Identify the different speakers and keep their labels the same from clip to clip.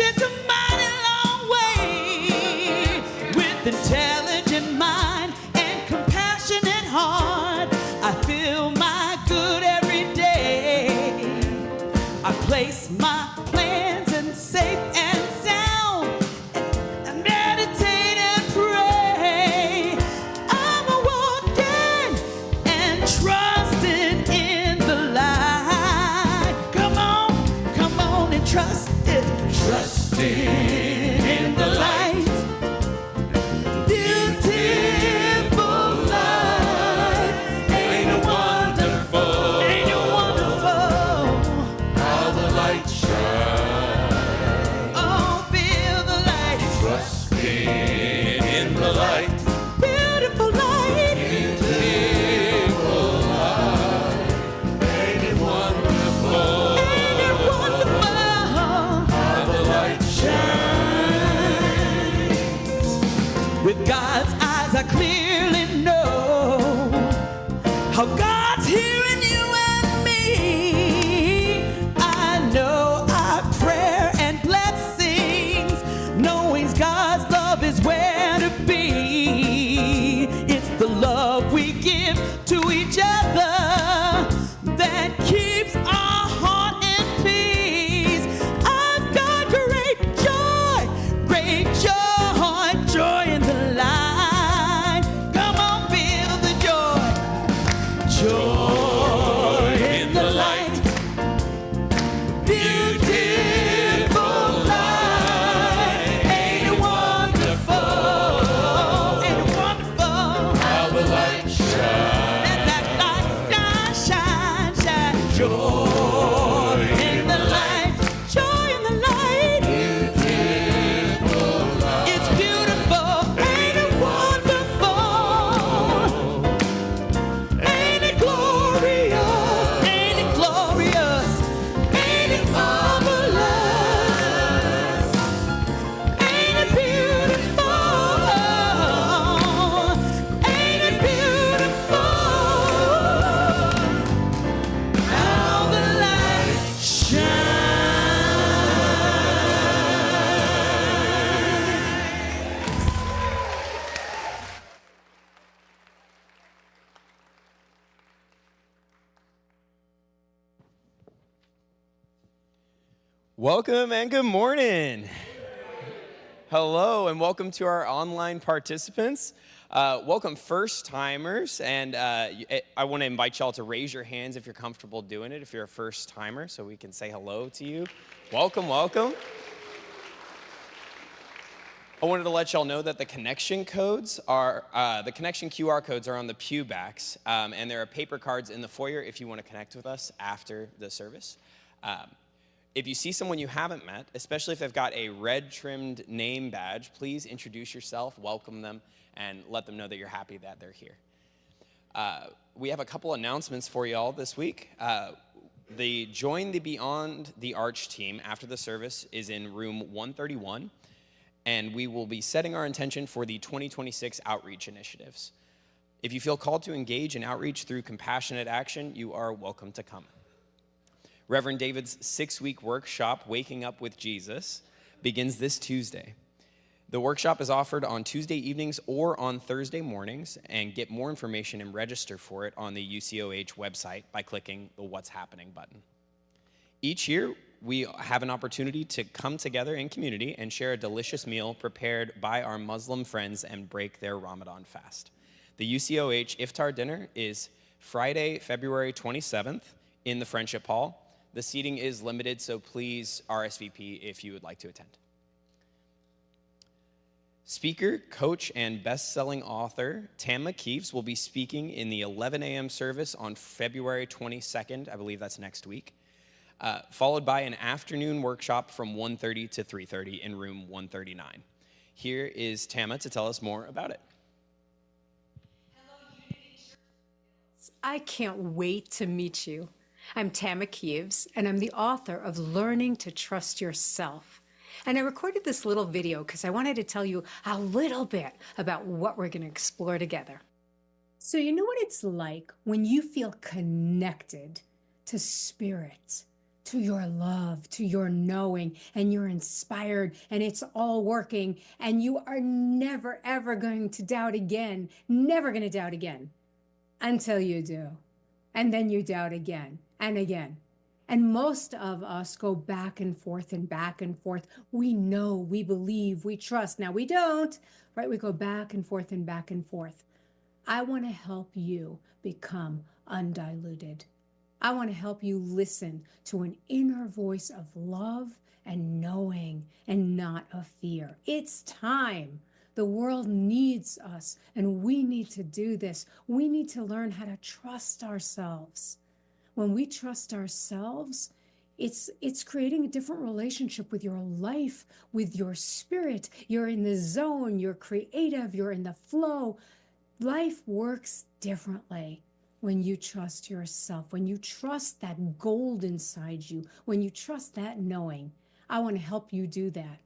Speaker 1: is a mighty long way. With intelligent mind and compassionate heart, I feel my good every day. I place my plans in safe and sound and meditate and pray. I'm walking and trusting in the light. Come on and trust it. Trusting in the light. Beautiful light. Ain't it wonderful? Ain't it wonderful?
Speaker 2: How the light shines.
Speaker 1: Oh, feel the light.
Speaker 2: Trusting in the light.
Speaker 1: Beautiful light.
Speaker 2: Beautiful light. Ain't it wonderful?
Speaker 1: Ain't it wonderful?
Speaker 2: How the light shines.
Speaker 1: With God's eyes, I clearly know how God's hearing you and me. I know our prayer and blessings, knowing God's love is where to be. It's the love we give to each other that keeps our heart in peace. I've got great joy in the light. Come on, feel the joy in the light. Beautiful light. Ain't it wonderful? Ain't it wonderful?
Speaker 2: How the light shines.
Speaker 1: Let that light shine, shine. Joy in the light. Joy in the light.
Speaker 2: Beautiful light.
Speaker 1: It's beautiful. Ain't it wonderful? Ain't it glorious? Ain't it glorious? Ain't it marvelous? Ain't it beautiful? Ain't it beautiful? How the light shines.
Speaker 3: Welcome and good morning. Hello and welcome to our online participants. Welcome first timers, and I want to invite y'all to raise your hands if you're comfortable doing it, if you're a first timer, so we can say hello to you. Welcome, welcome. I wanted to let y'all know that the connection codes are, the connection QR codes are on the pew backs, and there are paper cards in the foyer if you want to connect with us after the service. If you see someone you haven't met, especially if they've got a red trimmed name badge, please introduce yourself, welcome them, and let them know that you're happy that they're here. We have a couple announcements for y'all this week. The Join the Beyond the Arch team after the service is in room 131, and we will be setting our intention for the 2026 outreach initiatives. If you feel called to engage in outreach through compassionate action, you are welcome to come. Reverend David's 6-week workshop, Waking Up with Jesus, begins this Tuesday. The workshop is offered on Tuesday evenings or on Thursday mornings, and get more information and register for it on the UCOH website by clicking the What's Happening button. Each year, we have an opportunity to come together in community and share a delicious meal prepared by our Muslim friends and break their Ramadan fast. The UCOH Iftar dinner is Friday, February 27th in the Friendship Hall. The seating is limited, so please RSVP if you would like to attend. Speaker, coach, and best-selling author Tamma Keeves will be speaking in the 11 a.m. service on February 22nd. I believe that's next week, followed by an afternoon workshop from 1:30 to 3:30 in room 139. Here is Tamma to tell us more about it.
Speaker 4: I can't wait to meet you. I'm Tamma Keeves, and I'm the author of Learning to Trust Yourself. And I recorded this little video because I wanted to tell you a little bit about what we're going to explore together. So you know what it's like when you feel connected to spirit, to your love, to your knowing, and you're inspired, and it's all working, and you are never, ever going to doubt again, never going to doubt again until you do. And then you doubt again and again. And most of us go back and forth and back and forth. We know, we believe, we trust. Now we don't, right? We go back and forth and back and forth. I want to help you become undiluted. I want to help you listen to an inner voice of love and knowing and not of fear. It's time. The world needs us, and we need to do this. We need to learn how to trust ourselves. When we trust ourselves, it's creating a different relationship with your life, with your spirit. You're in the zone, you're creative, you're in the flow. Life works differently when you trust yourself, when you trust that gold inside you, when you trust that knowing. I want to help you do that.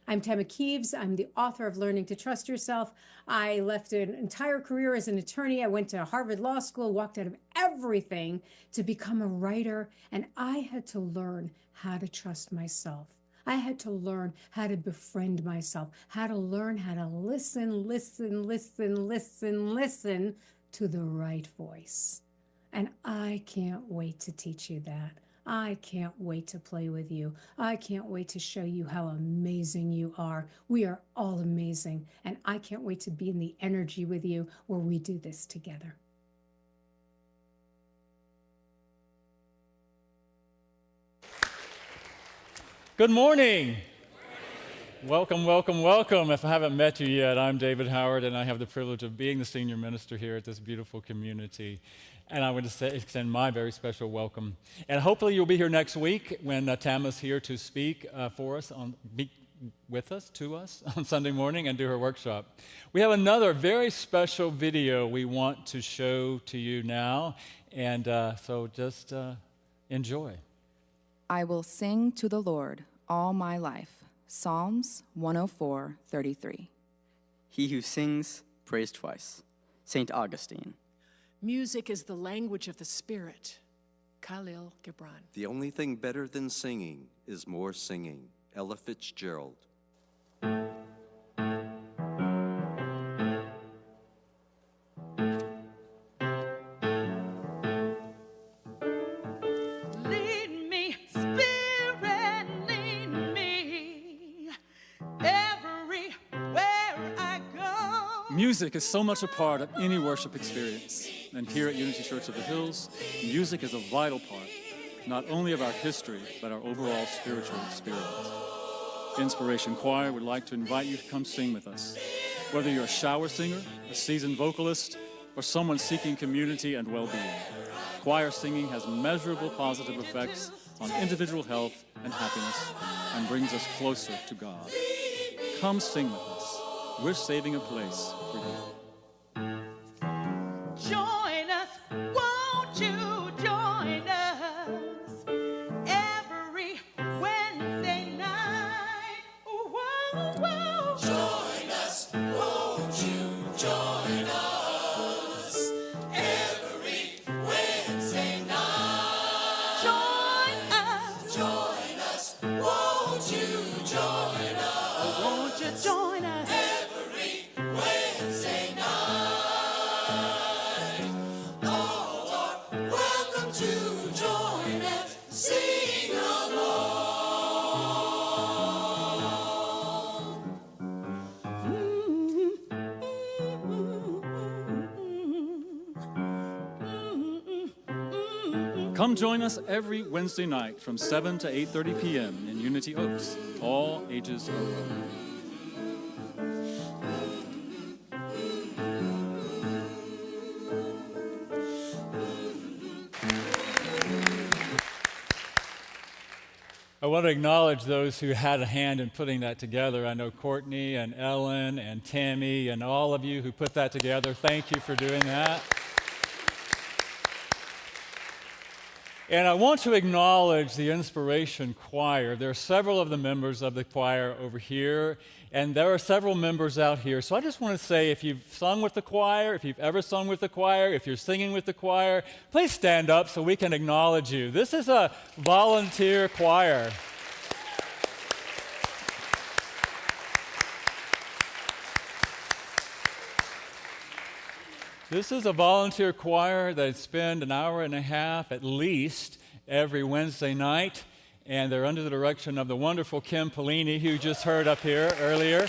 Speaker 4: I'm Tammy Keeves. I'm the author of Learning to Trust Yourself. I left an entire career as an attorney. I went to Harvard Law School, walked out of everything to become a writer, and I had to learn how to trust myself. I had to learn how to befriend myself, how to learn how to listen to the right voice. And I can't wait to teach you that. I can't wait to play with you. I can't wait to show you how amazing you are. We are all amazing. And I can't wait to be in the energy with you where we do this together.
Speaker 5: Good morning. Welcome, welcome, welcome. If I haven't met you yet, I'm David Howard, and I have the privilege of being the senior minister here at this beautiful community. And I want to extend my very special welcome. And hopefully you'll be here next week when Tama's here to speak to us on Sunday morning and do her workshop. We have another very special video we want to show to you now, and so just enjoy.
Speaker 6: I will sing to the Lord all my life. Psalms 104:33.
Speaker 7: He who sings, prays twice. St. Augustine.
Speaker 8: Music is the language of the spirit. Khalil Gibran.
Speaker 9: The only thing better than singing is more singing. Ella Fitzgerald.
Speaker 1: Lead me, Spirit, lead me everywhere I go.
Speaker 10: Music is so much a part of any worship experience. And here at Unity Church of the Hills, music is a vital part, not only of our history, but our overall spiritual experience. Inspiration Choir would like to invite you to come sing with us. Whether you're a shower singer, a seasoned vocalist, or someone seeking community and well-being, choir singing has measurable positive effects on individual health and happiness and brings us closer to God. Come sing with us. We're saving a place for you.
Speaker 1: Join us, won't you join us every Wednesday night? Whoa, whoa.
Speaker 2: Join us, won't you join us every Wednesday night?
Speaker 1: Join us,
Speaker 2: Won't you join us
Speaker 1: won't you join us?
Speaker 2: every Wednesday night? All are welcome to join us, sing along.
Speaker 10: Come join us every Wednesday night from 7 to 8:30 p.m. in Unity Oaks. All ages are welcome.
Speaker 5: I want to acknowledge those who had a hand in putting that together. I know Courtney and Ellen and Tammy and all of you who put that together. Thank you for doing that. And I want to acknowledge the Inspiration Choir. There are several of the members of the choir over here, and there are several members out here. So I just want to say, if you've sung with the choir, if you've ever sung with the choir, if you're singing with the choir, please stand up so we can acknowledge you. This is a volunteer choir. This is a volunteer choir that spend an hour and a half at least every Wednesday night, and they're under the direction of the wonderful Kim Pellini, who you just heard up here earlier.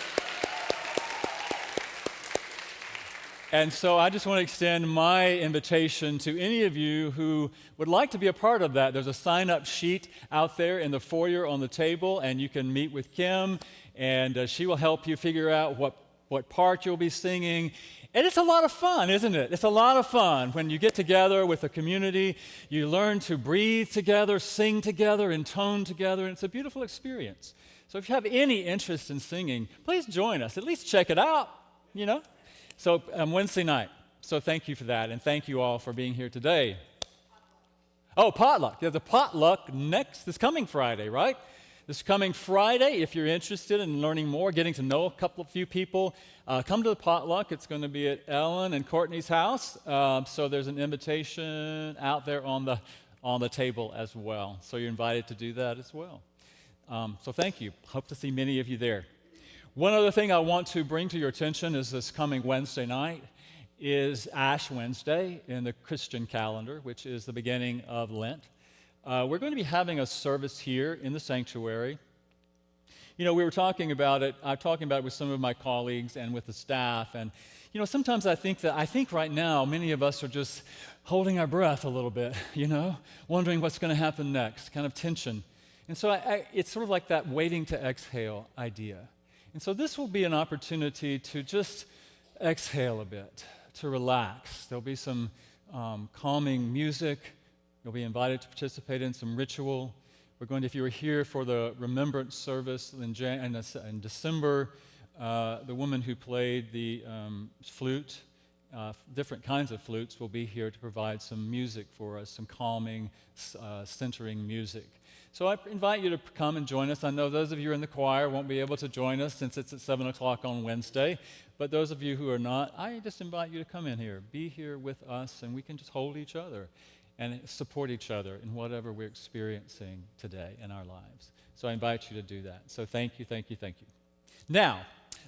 Speaker 5: And so I just want to extend my invitation to any of you who would like to be a part of that. There's a sign-up sheet out there in the foyer on the table, and you can meet with Kim, and she will help you figure out what part you'll be singing. And it's a lot of fun, isn't it? It's a lot of fun when you get together with a community. You learn to breathe together, sing together, intone together, and it's a beautiful experience. So if you have any interest in singing, please join us. At least check it out, you know. So Wednesday night. So thank you for that, and thank you all for being here today. Oh, potluck. There's a potluck this coming Friday, right? This coming Friday, if you're interested in learning more, getting to know a few people, come to the potluck. It's going to be at Ellen and Courtney's house. So there's an invitation out there on the table as well. So you're invited to do that as well. So thank you. Hope to see many of you there. One other thing I want to bring to your attention is this coming Wednesday night is Ash Wednesday in the Christian calendar, which is the beginning of Lent. We're going to be having a service here in the sanctuary. You know, we were talking about it. I'm talking about it with some of my colleagues and with the staff. And, you know, sometimes I think right now many of us are just holding our breath a little bit, you know, wondering what's going to happen next, kind of tension. And so it's sort of like that waiting to exhale idea. And so this will be an opportunity to just exhale a bit, to relax. There'll be some calming music. You'll be invited to participate in some ritual. We're going to, if you were here for the remembrance service in December, the woman who played the flute, different kinds of flutes, will be here to provide some music for us, some calming, centering music. So I invite you to come and join us. I know those of you in the choir won't be able to join us since it's at 7 o'clock on Wednesday, but those of you who are not, I just invite you to come in here, be here with us, and we can just hold each other and support each other in whatever we're experiencing today in our lives. So I invite you to do that. So thank you, thank you, thank you. Now,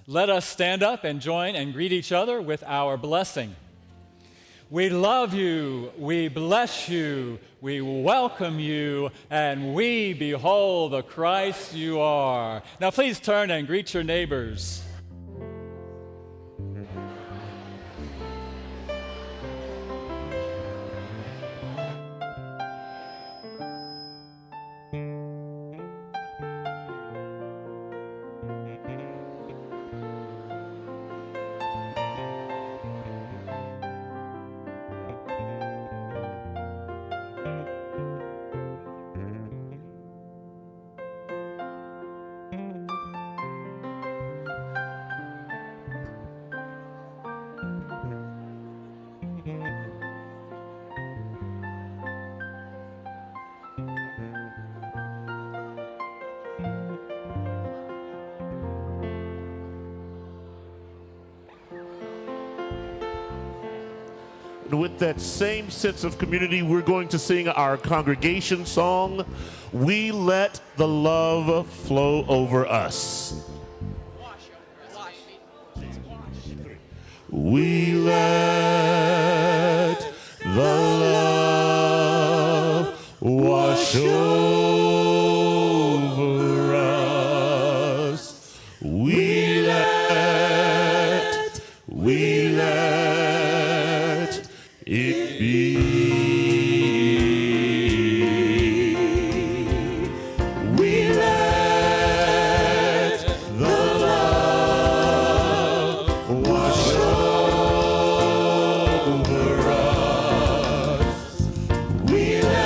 Speaker 5: let us stand up and join and greet each other with our blessing. We love you, we bless you, we welcome you, and we behold the Christ you are. Now please turn and greet your neighbors.
Speaker 11: And with that same sense of community, we're going to sing our congregation song, We Let the Love Flow Over Us. We let the love wash over us. We let it be. We let the love wash over us. We let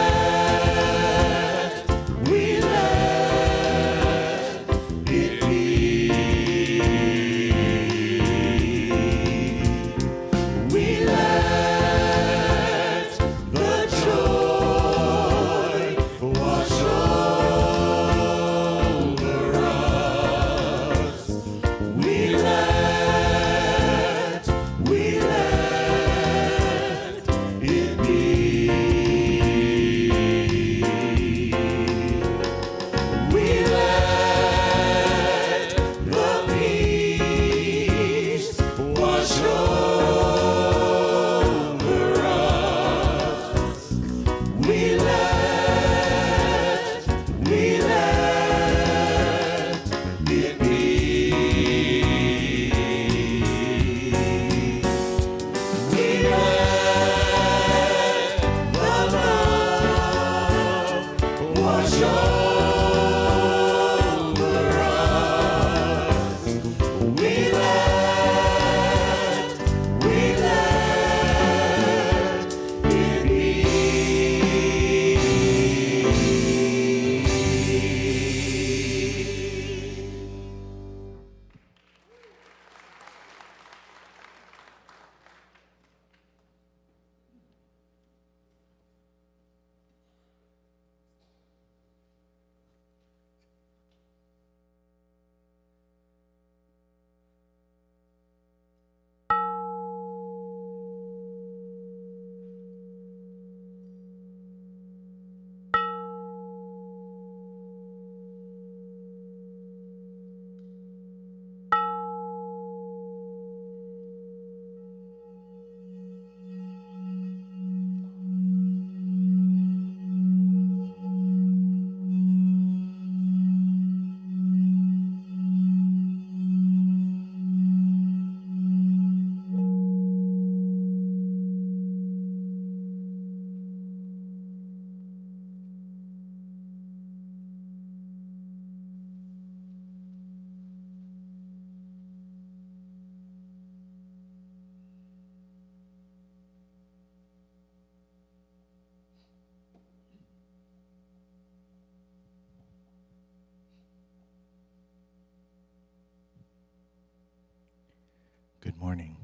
Speaker 12: Good morning.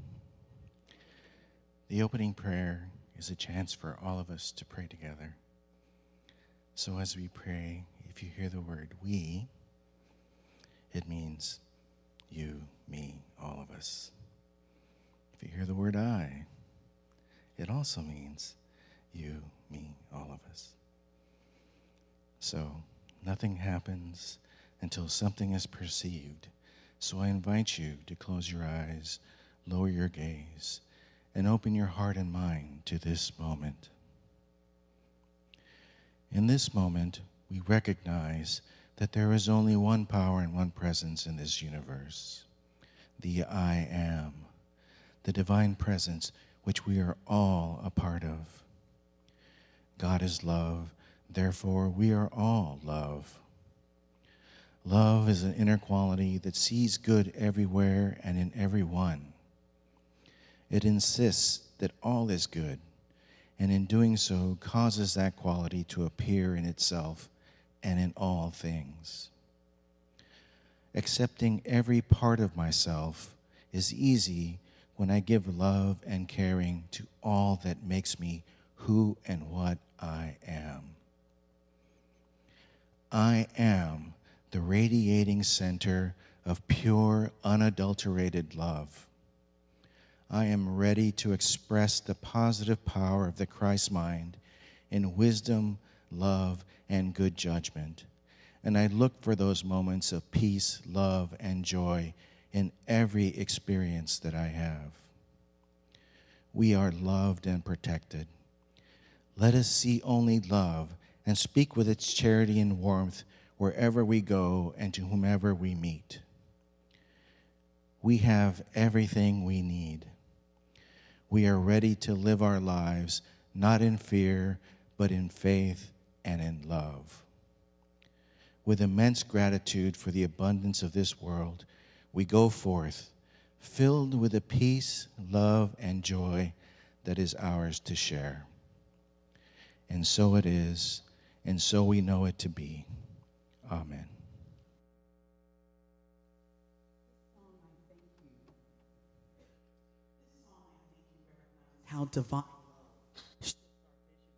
Speaker 12: The opening prayer is a chance for all of us to pray together. So as we pray, if you hear the word we, it means you, me, all of us. If you hear the word I, it also means you, me, all of us. So nothing happens until something is perceived. So I invite you to close your eyes, lower your gaze, and open your heart and mind to this moment. In this moment, we recognize that there is only one power and one presence in this universe, the I am, the divine presence which we are all a part of. God is love, therefore we are all love. Love is an inner quality that sees good everywhere and in everyone. It insists that all is good, and in doing so causes that quality to appear in itself and in all things. Accepting every part of myself is easy when I give love and caring to all that makes me who and what I am. I am the radiating center of pure, unadulterated love. I am ready to express the positive power of the Christ mind in wisdom, love, and good judgment. And I look for those moments of peace, love, and joy in every experience that I have. We are loved and protected. Let us see only love and speak with its charity and warmth wherever we go and to whomever we meet. We have everything we need. We are ready to live our lives not in fear, but in faith and in love. With immense gratitude for the abundance of this world, we go forth, filled with the peace, love, and joy that is ours to share. And so it is, and so we know it to be. Amen.
Speaker 13: How divine,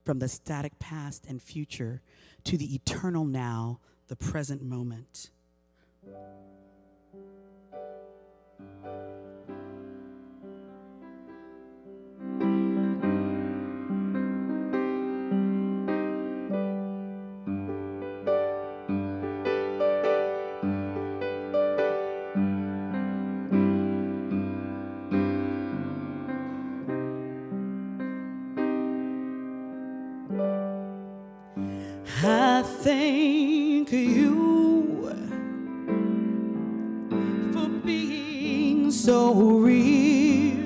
Speaker 13: from the static past and future to the eternal now, the present moment.
Speaker 1: I thank you for being so real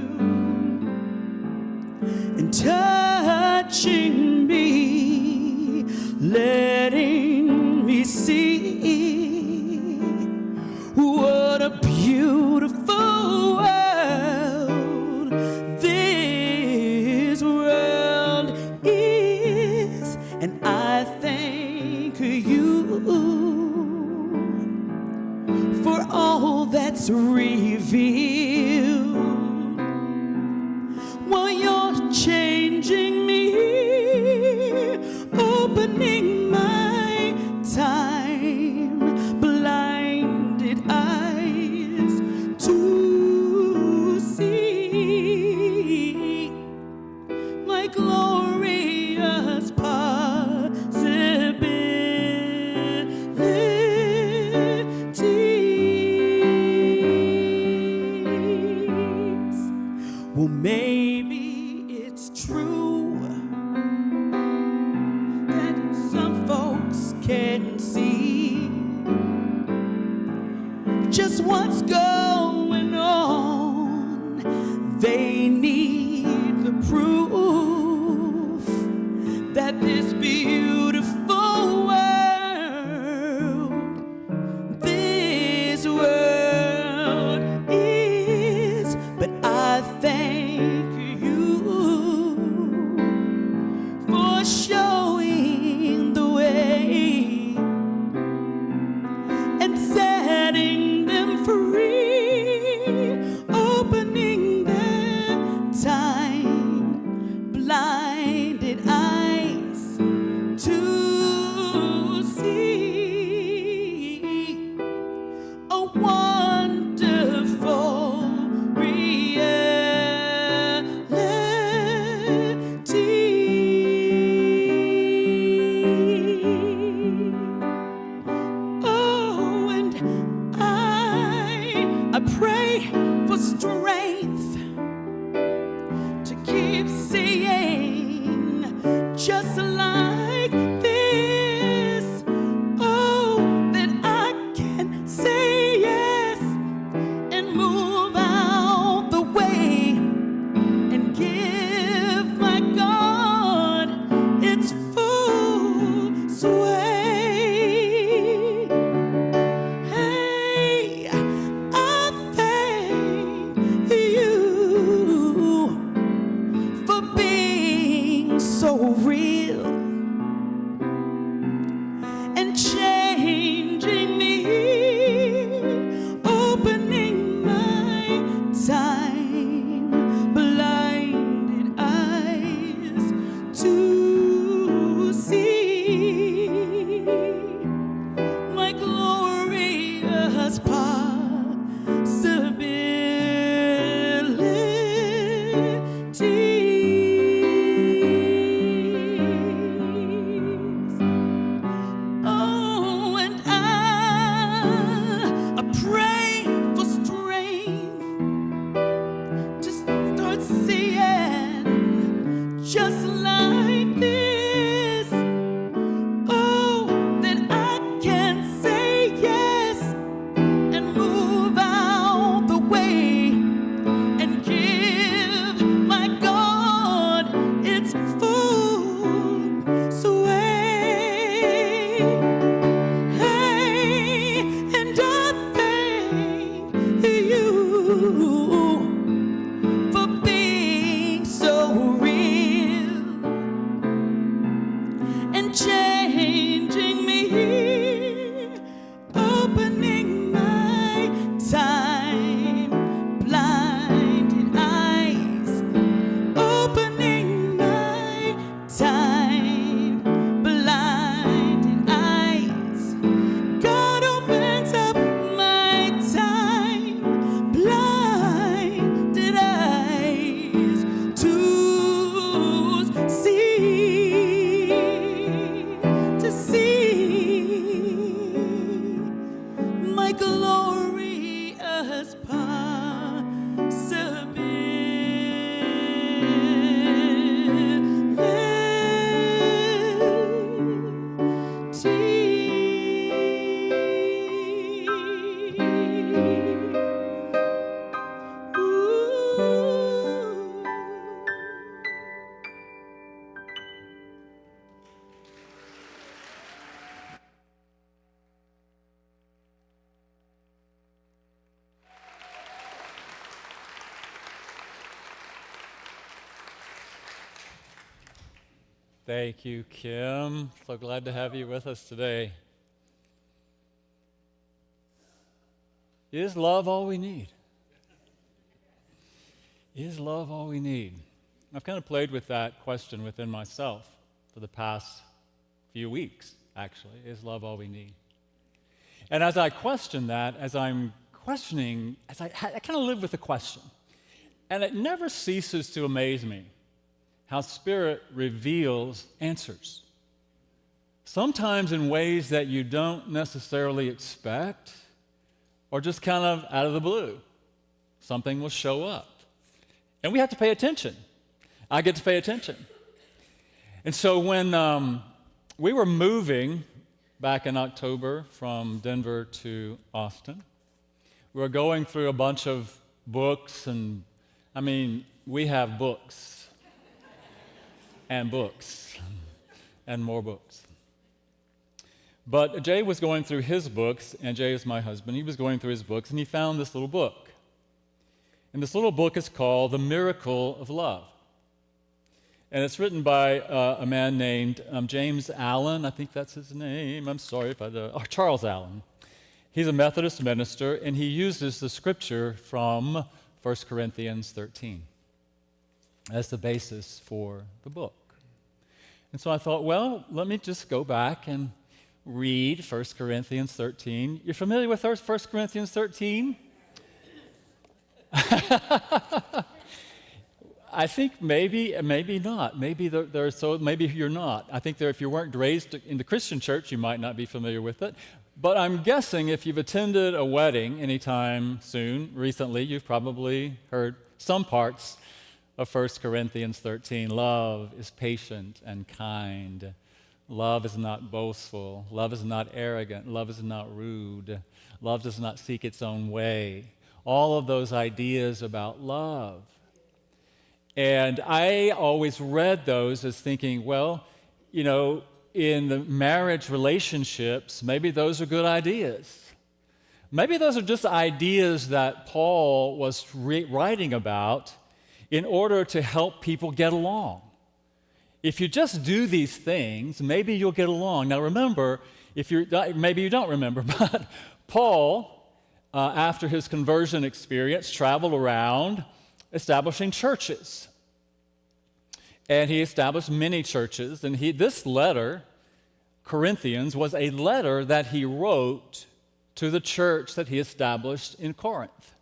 Speaker 1: and touching me, letting me see what a beautiful that's revealed. Well, you're changing me, opening my time blinded eyes to see my glorious possibilities. Well, maybe it's true that some folks can see just what's going on. They need the proof that this beautiful world is. But I thank you for showing the way and setting them free, opening their time blinded eyes to see a wonderful reality. Oh, and I pray for strength to keep seeing just like this. Oh, that I can say yes and move out the way and give my God its full sway. Hey, I thank you for being so real and changing me, opening my time blinded eyes to see my glorious possibilities. Oh, and I pray for strength to start seeing just like this. Oh, that I can say yes and move out the way and give my God its full sway. Hey, and I thank you for being so real and changing me, opening my time blinded eyes, opening my time blinded eyes. God opens up my time blinded eyes to see my glorious
Speaker 5: Thank you, Kim. So glad to have you with us today. Is love all we need? Is love all we need? I've kind of played with that question within myself for the past few weeks, actually. Is love all we need? And as I question that, as I'm questioning, I kind of live with the question. And it never ceases to amaze me how Spirit reveals answers. Sometimes in ways that you don't necessarily expect, or just kind of out of the blue. Something will show up. And we have to pay attention. I get to pay attention. And so when we were moving back in October from Denver to Austin, we were going through a bunch of books, and I mean, we have books and books and more books. But Jay was going through his books, and Jay is my husband. He was going through his books, and he found this little book. And this little book is called The Miracle of Love. And it's written by a man named James Allen. I think that's his name. I'm sorry if or Charles Allen. He's a Methodist minister, and he uses the scripture from 1 Corinthians 13 as the basis for the book. And so I thought, well, let me just go back and read 1 Corinthians 13. You're familiar with 1 Corinthians 13? I think maybe not. Maybe maybe you're not. I think if you weren't raised in the Christian church, you might not be familiar with it. But I'm guessing if you've attended a wedding anytime soon, recently, you've probably heard some parts of 1 Corinthians 13. Love is patient and kind. Love is not boastful. Love is not arrogant. Love is not rude. Love does not seek its own way. All of those ideas about love. And I always read those as thinking, well, you know, in the marriage relationships, maybe those are good ideas. Maybe those are just ideas that Paul was writing about in order to help people get along. If you just do these things, maybe you'll get along. Now remember, maybe you don't remember, but Paul, after his conversion experience, traveled around establishing churches. And he established many churches. And this letter, Corinthians, was a letter that he wrote to the church that he established in Corinth.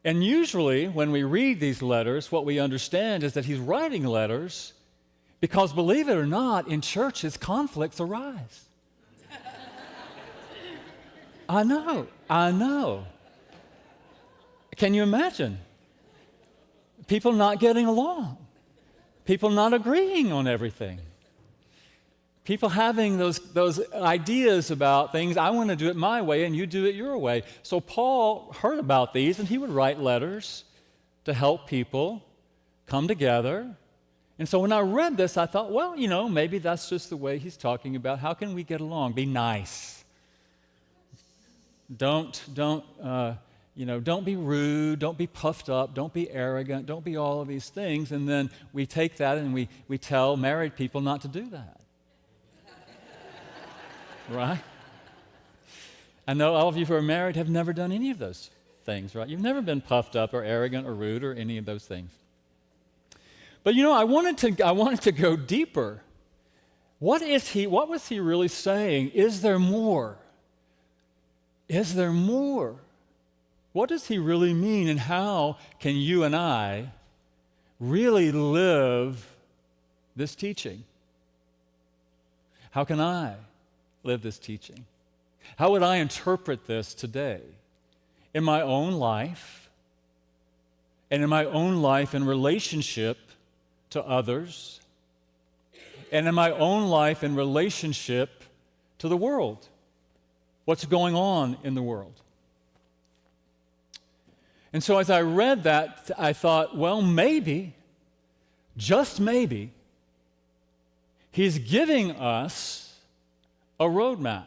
Speaker 5: And usually, when we read these letters, what we understand is that he's writing letters because, believe it or not, in churches, conflicts arise. I know. Can you imagine? People not getting along. People not agreeing on everything. People having those ideas about things, I want to do it my way and you do it your way. So Paul heard about these, and he would write letters to help people come together. And so when I read this, I thought, well, you know, maybe that's just the way he's talking about. How can we get along? Be nice. Don't be rude, don't be puffed up, don't be arrogant, don't be all of these things. And then we take that and we tell married people not to do that. Right? I know all of you who are married have never done any of those things, right? You've never been puffed up or arrogant or rude or any of those things. But you know, I wanted to go deeper. What was he really saying? Is there more? Is there more? What does he really mean, and how can you and I really live this teaching? How can I live this teaching? How would I interpret this today in my own life and in my own life in relationship to others and in my own life in relationship to the world? What's going on in the world? And so as I read that, I thought, well, maybe, just maybe, he's giving us a roadmap.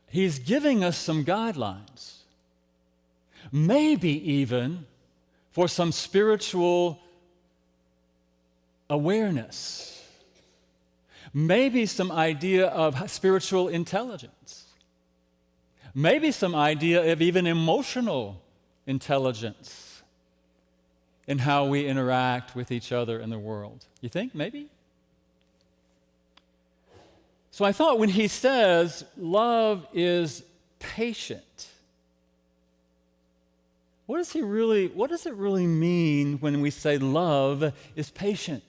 Speaker 5: He's giving us some guidelines. Maybe even for some spiritual awareness. Maybe some idea of spiritual intelligence. Maybe some idea of even emotional intelligence in how we interact with each other in the world. You think? Maybe? So I thought when he says love is patient, what does it really mean when we say love is patient?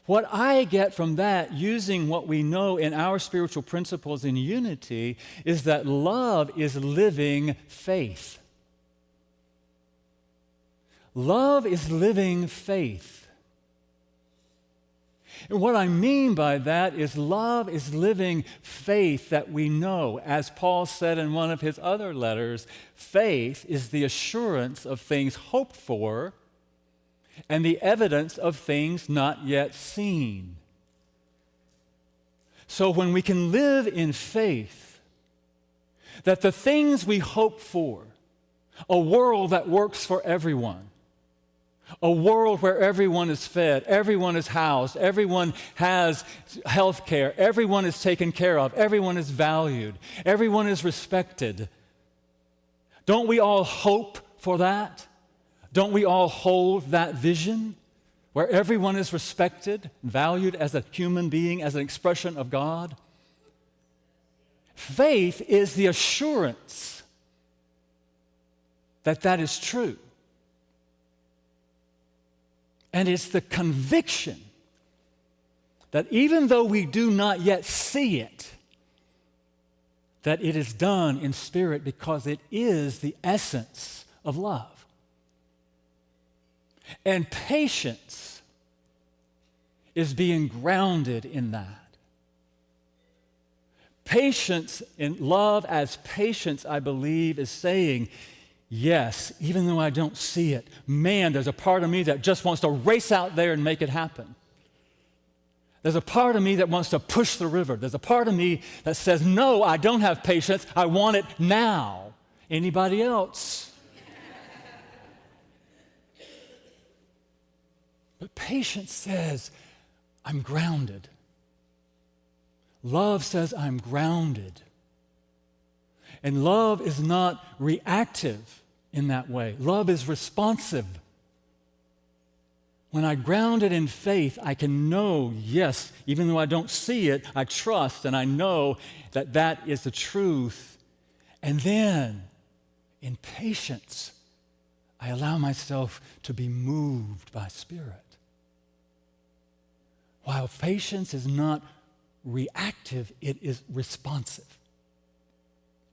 Speaker 5: What I get from that, using what we know in our spiritual principles in unity, is that love is living faith. Love is living faith. And what I mean by that is love is living faith that we know. As Paul said in one of his other letters, faith is the assurance of things hoped for and the evidence of things not yet seen. So when we can live in faith that the things we hope for, a world that works for everyone, a world where everyone is fed, everyone is housed, everyone has health care, everyone is taken care of, everyone is valued, everyone is respected. Don't we all hope for that? Don't we all hold that vision where everyone is respected, valued as a human being, as an expression of God? Faith is the assurance that that is true. And it's the conviction that even though we do not yet see it, that it is done in spirit because it is the essence of love. And patience is being grounded in that. Patience in love as patience, I believe, is saying, yes, even though I don't see it, man, there's a part of me that just wants to race out there and make it happen. There's a part of me that wants to push the river. There's a part of me that says, no, I don't have patience. I want it now. Anybody else? But patience says, I'm grounded. Love says, I'm grounded. And love is not reactive in that way. Love is responsive. When I ground it in faith, I can know, yes, even though I don't see it, I trust and I know that that is the truth. And then, in patience, I allow myself to be moved by Spirit. While patience is not reactive, it is responsive.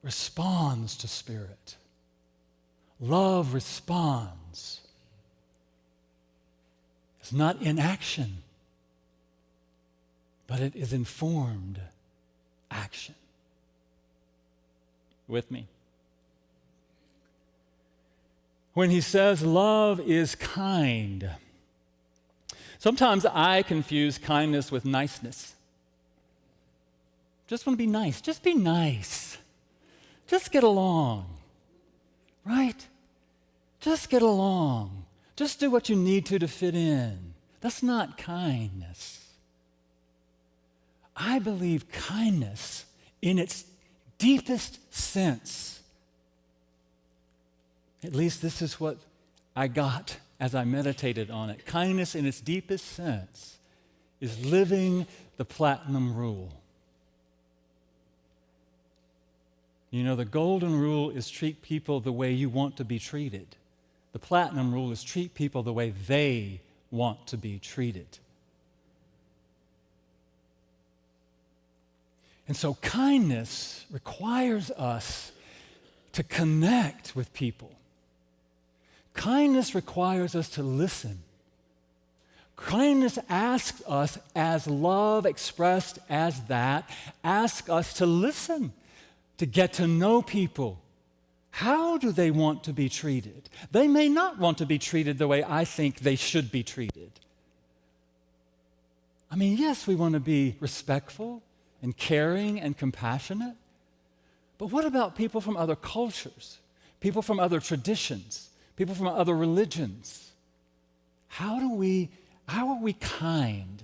Speaker 5: Responds to Spirit. Love responds. It's not inaction, but it is informed action. With me? When he says love is kind, sometimes I confuse kindness with niceness. Just want to be nice. Just be nice. Just get along. Right? Just get along. Just do what you need to fit in. That's not kindness. I believe kindness in its deepest sense, at least this is what I got as I meditated on it. Kindness in its deepest sense is living the platinum rule. You know, the golden rule is treat people the way you want to be treated. The platinum rule is treat people the way they want to be treated. And so kindness requires us to connect with people. Kindness requires us to listen. Kindness asks us, as love expressed as that, asks us to listen, to get to know people. How do they want to be treated? They may not want to be treated the way I think they should be treated. I mean, yes, we want to be respectful and caring and compassionate, but what about people from other cultures, people from other traditions, people from other religions? How are we kind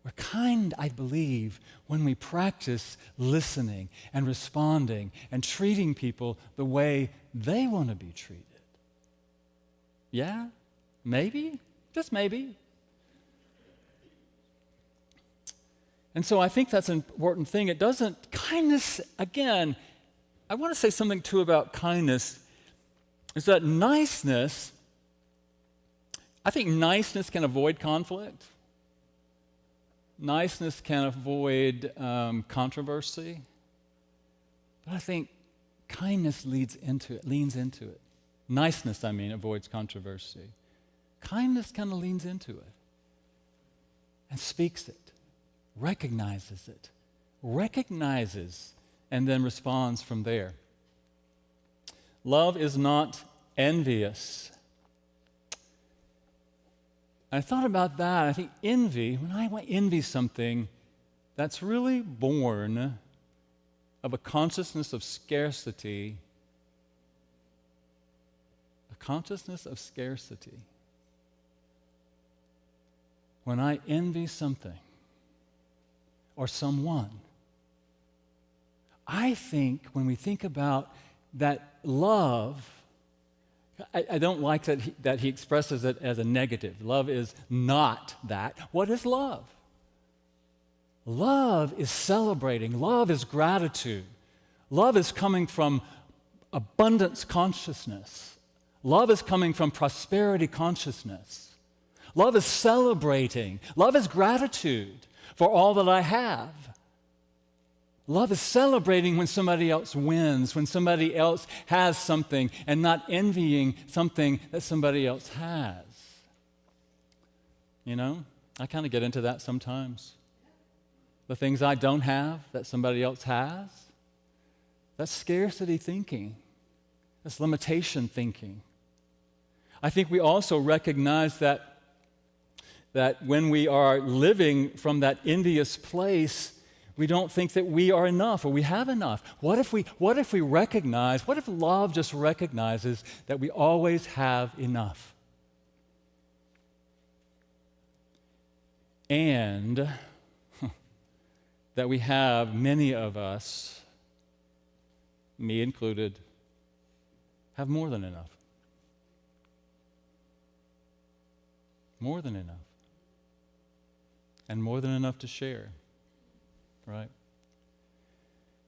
Speaker 5: We're kind, I believe, when we practice listening and responding and treating people the way they want to be treated. Yeah? Maybe? Just maybe. And so I think that's an important thing. It doesn't, kindness, again, I want to say something too about kindness, is that niceness, I think niceness can avoid conflict. Niceness can avoid controversy. But I think kindness leans into it. Niceness, I mean, avoids controversy. Kindness kind of leans into it and speaks it, recognizes, and then responds from there. Love is not envious. I thought about that. I think envy, when I envy something, that's really born of a consciousness of scarcity. A consciousness of scarcity. When I envy something or someone, I think when we think about that love, I don't like that he expresses it as a negative. Love is not that. What is love? Love is celebrating. Love is gratitude. Love is coming from abundance consciousness. Love is coming from prosperity consciousness. Love is celebrating. Love is gratitude for all that I have. Love is celebrating when somebody else wins, when somebody else has something, and not envying something that somebody else has. You know, I kind of get into that sometimes. The things I don't have that somebody else has, that's scarcity thinking. That's limitation thinking. I think we also recognize that when we are living from that envious place, we don't think that we are enough or we have enough. What if love just recognizes that we always have enough? And that we have, many of us, me included, have more than enough. More than enough. And more than enough to share. Right?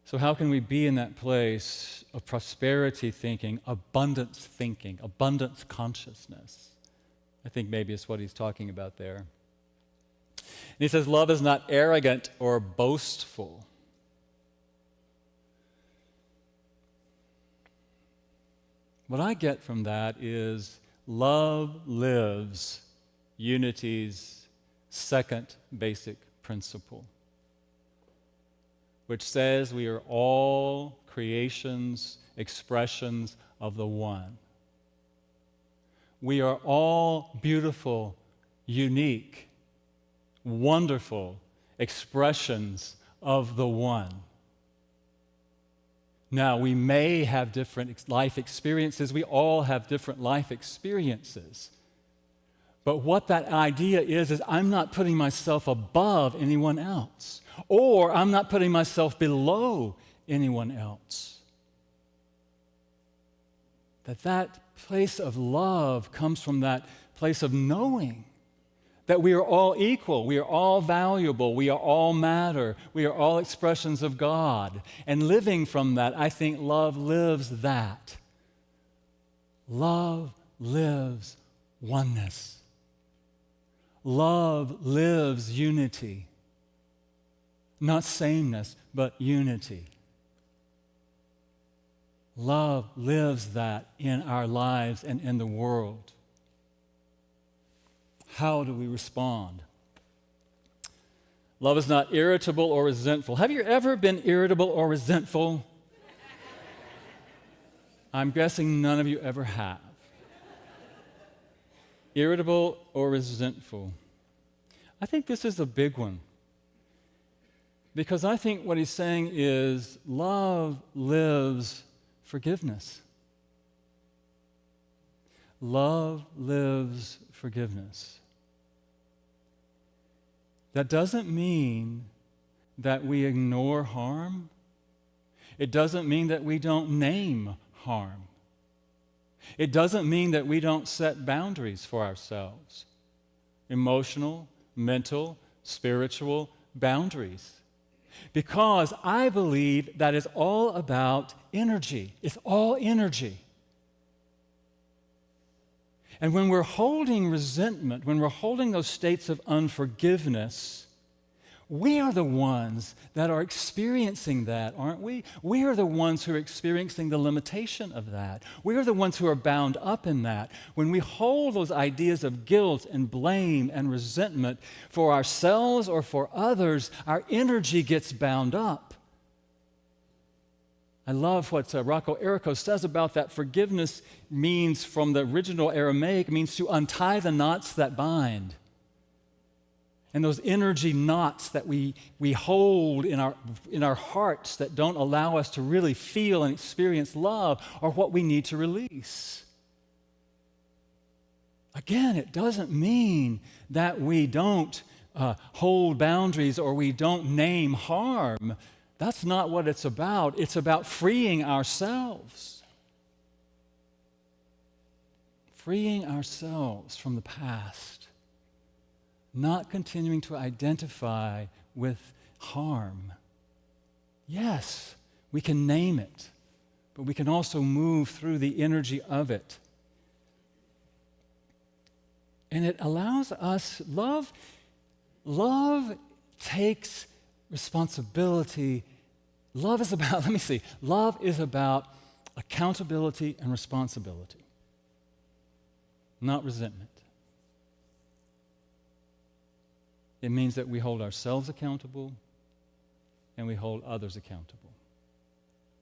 Speaker 5: So how can we be in that place of prosperity thinking, abundance consciousness? I think maybe it's what he's talking about there. And he says, love is not arrogant or boastful. What I get from that is love lives unity's second basic principle, which says we are all creations, expressions of the one. We are all beautiful, unique, wonderful expressions of the one. Now, we may have different life experiences. We all have different life experiences. But what that idea is I'm not putting myself above anyone else, or I'm not putting myself below anyone else. That place of love comes from that place of knowing that we are all equal, we are all valuable, we are all matter, we are all expressions of God. And living from that, I think love lives that. Love lives oneness. Love lives unity. Not sameness, but unity. Love lives that in our lives and in the world. How do we respond? Love is not irritable or resentful. Have you ever been irritable or resentful? I'm guessing none of you ever have. Irritable or resentful. I think this is a big one. Because I think what he's saying is love lives forgiveness. Love lives forgiveness. That doesn't mean that we ignore harm. It doesn't mean that we don't name harm. It doesn't mean that we don't set boundaries for ourselves. Emotional, mental, spiritual boundaries. Because I believe that is all about energy. It's all energy. And when we're holding resentment, when we're holding those states of unforgiveness, we are the ones that are experiencing that, aren't we? We are the ones who are experiencing the limitation of that. We are the ones who are bound up in that. When we hold those ideas of guilt and blame and resentment for ourselves or for others, our energy gets bound up. I love what Rocco Errico says about that. Forgiveness means, from the original Aramaic, means to untie the knots that bind. And those energy knots that we hold in our hearts that don't allow us to really feel and experience love are what we need to release. Again, it doesn't mean that we don't hold boundaries or we don't name harm. That's not what it's about. It's about freeing ourselves. Freeing ourselves from the past. Not continuing to identify with harm. Yes, we can name it, but we can also move through the energy of it. And it allows us, love takes responsibility. Love is about accountability and responsibility, not resentment. It means that we hold ourselves accountable and we hold others accountable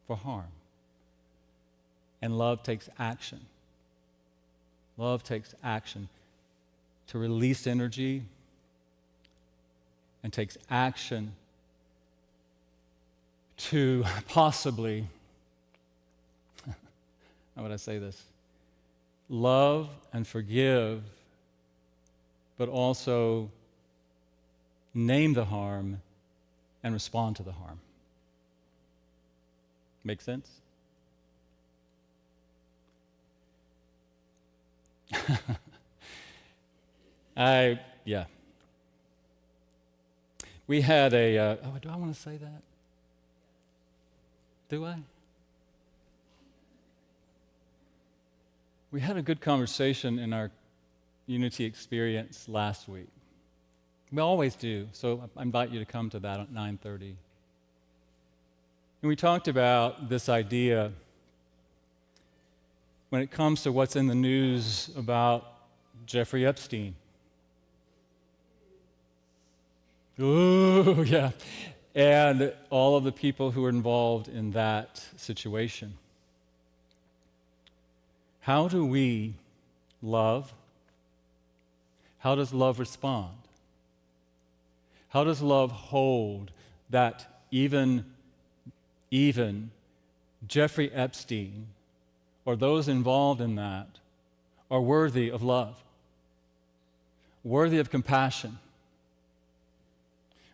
Speaker 5: for harm. And love takes action. Love takes action to release energy and takes action to possibly, how would I say this? Love and forgive, but also name the harm and respond to the harm. Make sense? We had a, do I want to say that? Do I? We had a good conversation in our Unity experience last week. We always do, so I invite you to come to that at 9:30. And we talked about this idea when it comes to what's in the news about Jeffrey Epstein. Ooh, yeah. And all of the people who are involved in that situation. How do we love? How does love respond? How does love hold that even Jeffrey Epstein or those involved in that are worthy of love, worthy of compassion,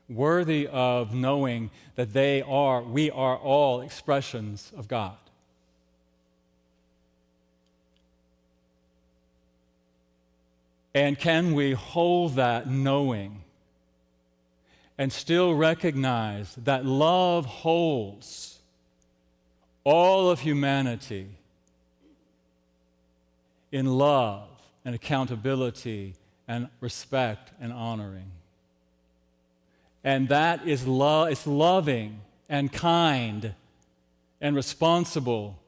Speaker 5: worthy of knowing that we are all expressions of God? And can we hold that knowing and still recognize that love holds all of humanity in love and accountability and respect and honoring? And that is it's loving and kind and responsible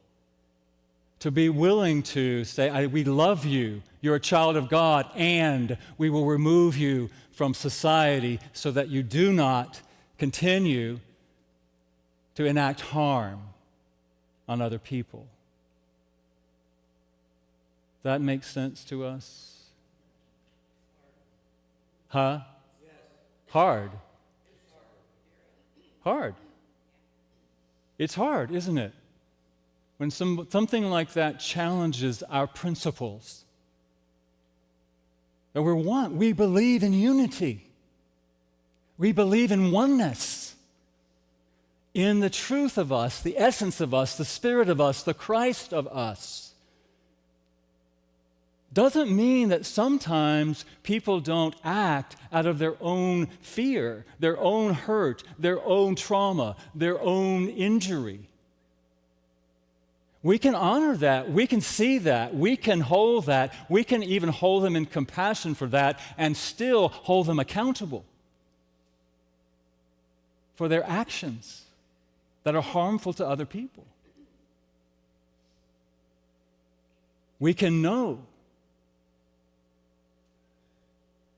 Speaker 5: to be willing to say, we love you, you're a child of God, and we will remove you from society so that you do not continue to enact harm on other people. Does that make sense to us? Huh? Yes. Hard. Hard. It's hard, isn't it? When something like that challenges our principles. That we believe in unity. We believe in oneness, in the truth of us, the essence of us, the Spirit of us, the Christ of us. Doesn't mean that sometimes people don't act out of their own fear, their own hurt, their own trauma, their own injury. We can honor that. We can see that. We can hold that. We can even hold them in compassion for that and still hold them accountable for their actions that are harmful to other people. We can know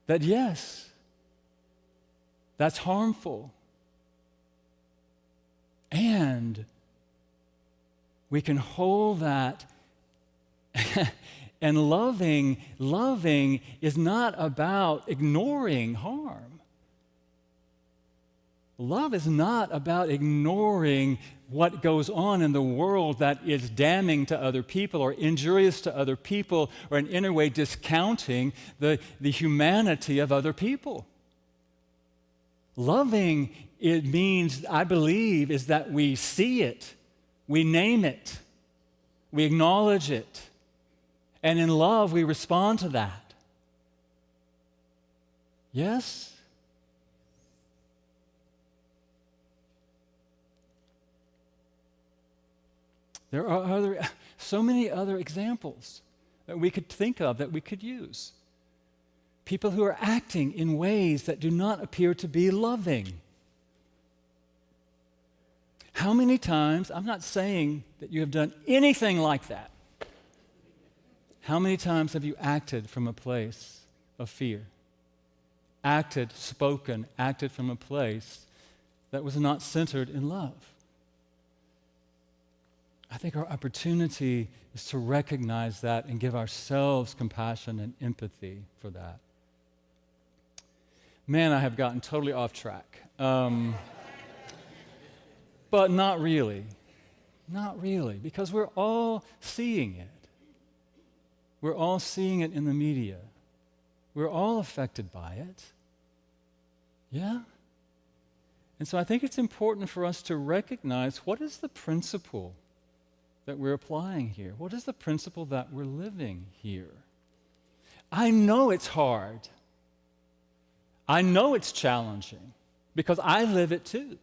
Speaker 5: that, yes, that's harmful. And we can hold that. And loving is not about ignoring harm. Love is not about ignoring what goes on in the world that is damning to other people or injurious to other people or in any way discounting the humanity of other people. Loving, it means, I believe, is that we see it, we name it, we acknowledge it, and in love we respond to that. Yes? There are so many other examples that we could think of, that we could use. People who are acting in ways that do not appear to be loving. How many times, I'm not saying that you have done anything like that. How many times have you acted from a place of fear? Acted, spoken, acted from a place that was not centered in love? I think our opportunity is to recognize that and give ourselves compassion and empathy for that. Man, I have gotten totally off track. But not really. Not really, because we're all seeing it. We're all seeing it in the media. We're all affected by it. Yeah? And so I think it's important for us to recognize, what is the principle that we're applying here? What is the principle that we're living here? I know it's hard. I know it's challenging because I live it too.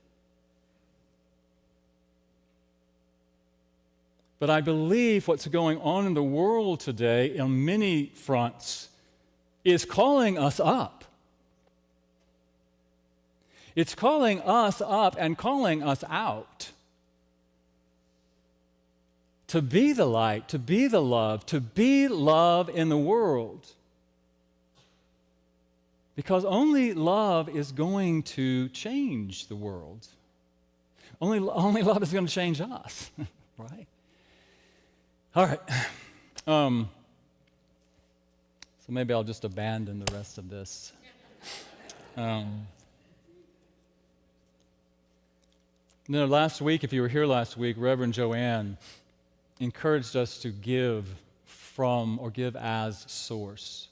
Speaker 5: But I believe what's going on in the world today on many fronts is calling us up. It's calling us up and calling us out. To be the light, to be the love, to be love in the world. Because only love is going to change the world. Only love is going to change us, right? All right. So maybe I'll just abandon the rest of this. Last week, if you were here last week, Reverend Joanne encouraged us to give from or give as source.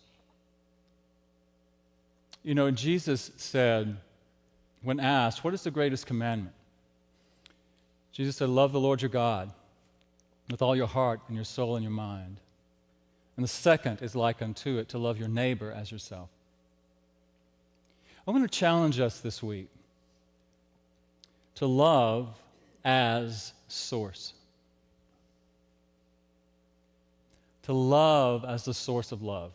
Speaker 5: You know, Jesus said, when asked, what is the greatest commandment? Jesus said, love the Lord your God with all your heart and your soul and your mind. And the second is like unto it, to love your neighbor as yourself. I want to challenge us this week to love as source. To love as the source of love.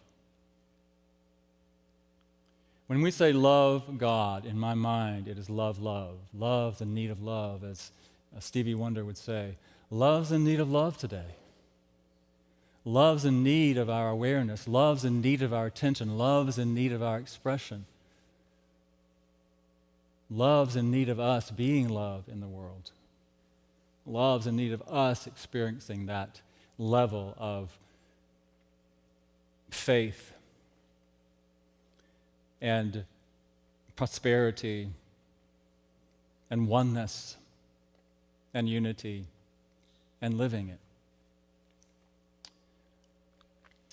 Speaker 5: When we say love God, in my mind, it is love, love. Love, the need of love, as Stevie Wonder would say. Love's in need of love today. Love's in need of our awareness. Love's in need of our attention. Love's in need of our expression. Love's in need of us being love in the world. Love's in need of us experiencing that level of faith and prosperity and oneness and unity and living it.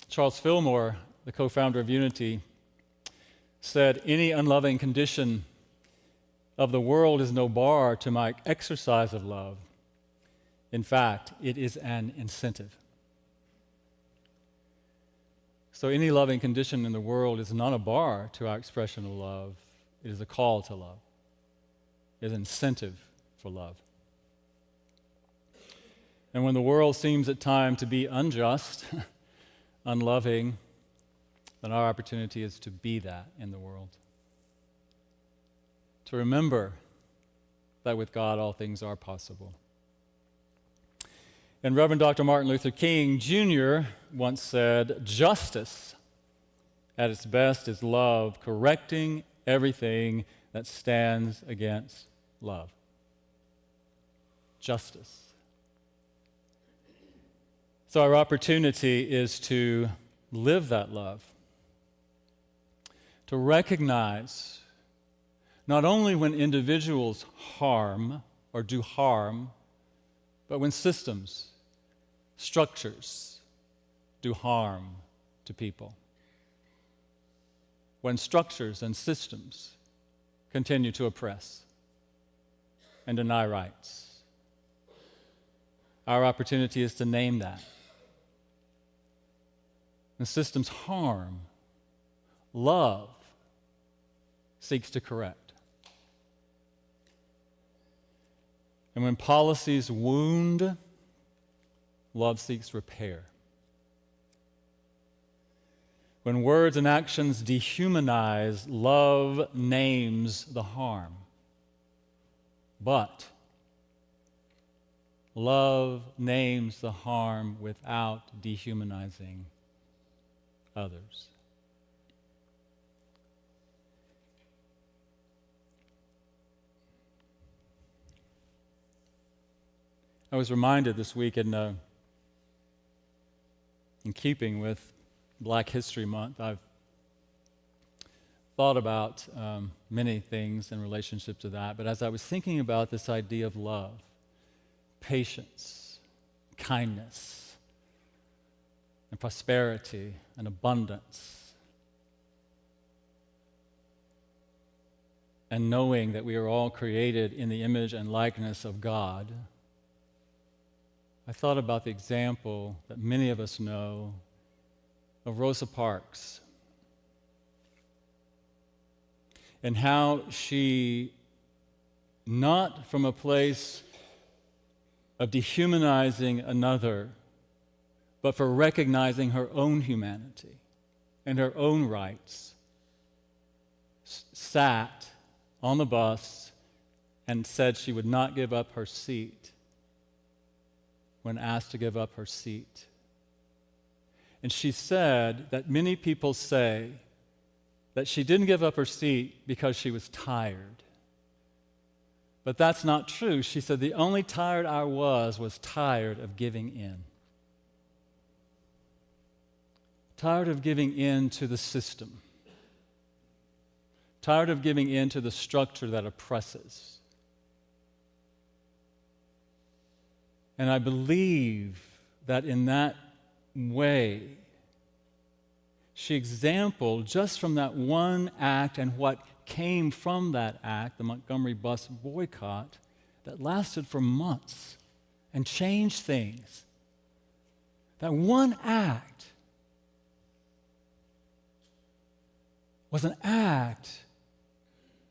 Speaker 5: Charles Fillmore, the co-founder of Unity, said, any unloving condition of the world is no bar to my exercise of love. In fact, it is an incentive. So any loving condition in the world is not a bar to our expression of love. It is a call to love. It is an incentive for love. And when the world seems at times to be unjust, unloving, then our opportunity is to be that in the world. To remember that with God all things are possible. And Reverend Dr. Martin Luther King Jr. once said, "Justice at its best is love, correcting everything that stands against love." Justice. So our opportunity is to live that love, to recognize not only when individuals harm or do harm, but when systems, structures do harm to people. When structures and systems continue to oppress and deny rights. Our opportunity is to name that. When systems harm, love seeks to correct. And when policies wound, love seeks repair. When words and actions dehumanize, love names the harm. But love names the harm without dehumanizing others. I was reminded this week in keeping with Black History Month, I've thought about many things in relationship to that, but as I was thinking about this idea of love, patience, kindness, and prosperity and abundance, and knowing that we are all created in the image and likeness of God, I thought about the example that many of us know of Rosa Parks and how she, not from a place of dehumanizing another, but for recognizing her own humanity and her own rights, sat on the bus and said she would not give up her seat when asked to give up her seat. And she said that many people say that she didn't give up her seat because she was tired. But that's not true. She said, the only tired I was tired of giving in. Tired of giving in to the system. Tired of giving in to the structure that oppresses. And I believe that in that way, she exampled just from that one act and what came from that act, the Montgomery bus boycott, that lasted for months and changed things. That one act was an act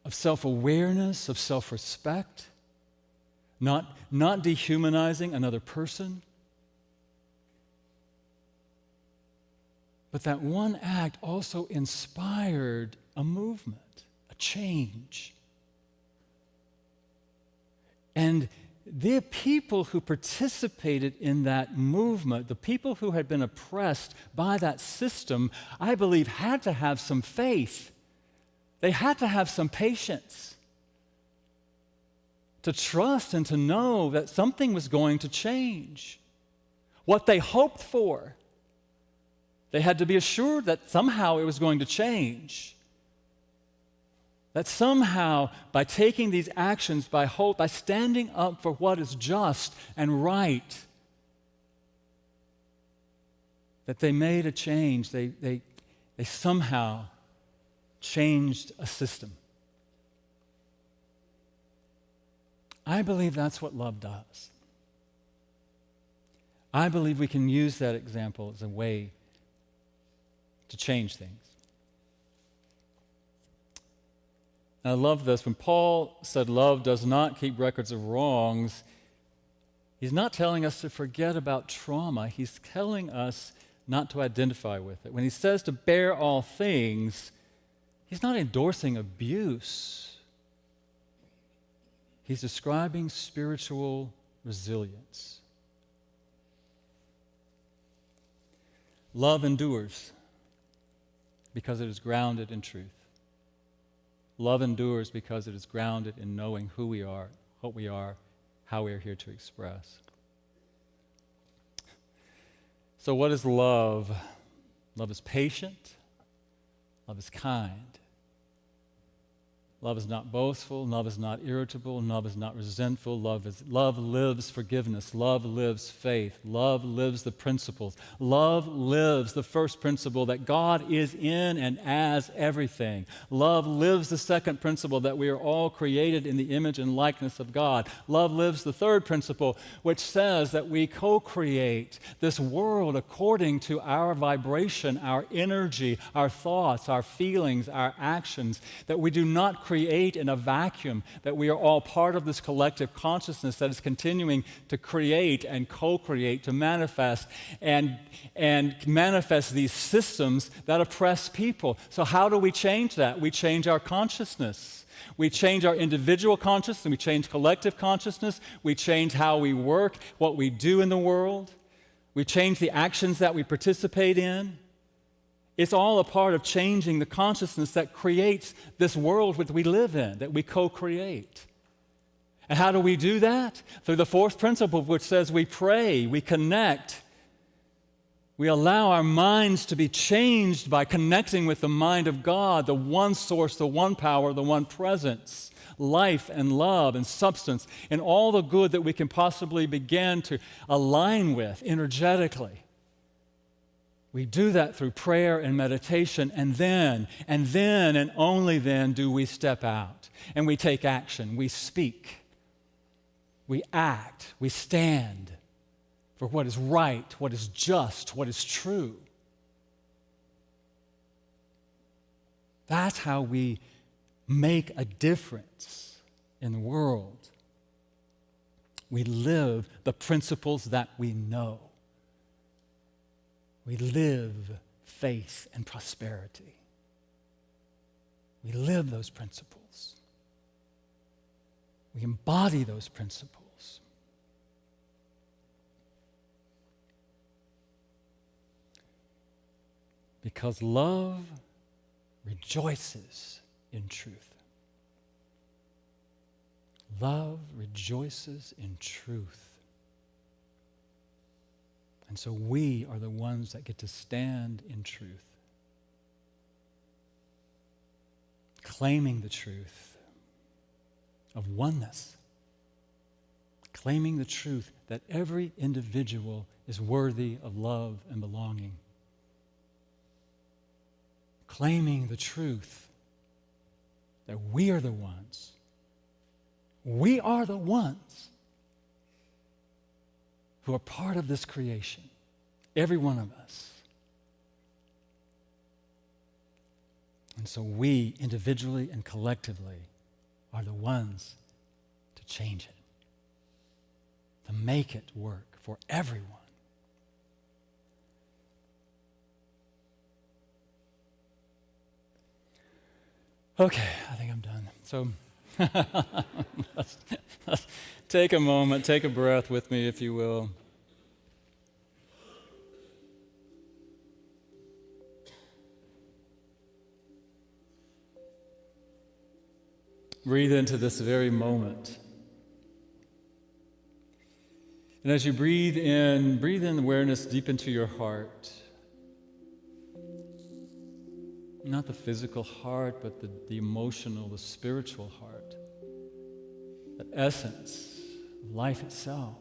Speaker 5: of self-awareness, of self-respect, not dehumanizing another person. But that one act also inspired a movement, a change. And the people who participated in that movement, the people who had been oppressed by that system, I believe had to have some faith. They had to have some patience to trust and to know that something was going to change. What they hoped for, they had to be assured that somehow it was going to change. That somehow, by taking these actions, by standing up for what is just and right, that they made a change. They somehow changed a system. I believe that's what love does. I believe we can use that example as a way to change things. And I love this. When Paul said love does not keep records of wrongs, he's not telling us to forget about trauma. He's telling us not to identify with it. When he says to bear all things, he's not endorsing abuse. He's describing spiritual resilience. Love endures because it is grounded in truth. Love endures because it is grounded in knowing who we are, what we are, how we are here to express. So what is love? Love is patient. Love is kind. Love is not boastful. Love is not irritable. Love is not resentful. Love lives forgiveness. Love lives faith. Love lives the principles. Love lives the first principle that God is in and as everything. Love lives the second principle that we are all created in the image and likeness of God. Love lives the third principle, which says that we co-create this world according to our vibration, our energy, our thoughts, our feelings, our actions, that we do not create in a vacuum, that we are all part of this collective consciousness that is continuing to create and co-create, to manifest and manifest these systems that oppress people. So how do we change that? We change our consciousness. We change our individual consciousness, and we change collective consciousness. We change how we work, what we do in the world. We change the actions that we participate in. It's all a part of changing the consciousness that creates this world that we live in, that we co-create. And how do we do that? Through the fourth principle, which says we pray, we connect. We allow our minds to be changed by connecting with the mind of God, the one source, the one power, the one presence, life and love and substance, and all the good that we can possibly begin to align with energetically. We do that through prayer and meditation, and then and only then do we step out and we take action. We speak, we act, we stand for what is right, what is just, what is true. That's how we make a difference in the world. We live the principles that we know. We live faith and prosperity. We live those principles. We embody those principles. Because love rejoices in truth. Love rejoices in truth. And so we are the ones that get to stand in truth, claiming the truth of oneness, claiming the truth that every individual is worthy of love and belonging, claiming the truth that we are the ones who are part of this creation, every one of us. And so we, individually and collectively, are the ones to change it, to make it work for everyone. Okay, I think I'm done. So let's take a moment, take a breath with me, if you will. Breathe into this very moment. And as you breathe in awareness deep into your heart. Not the physical heart, but the emotional, the spiritual heart. The essence of life itself,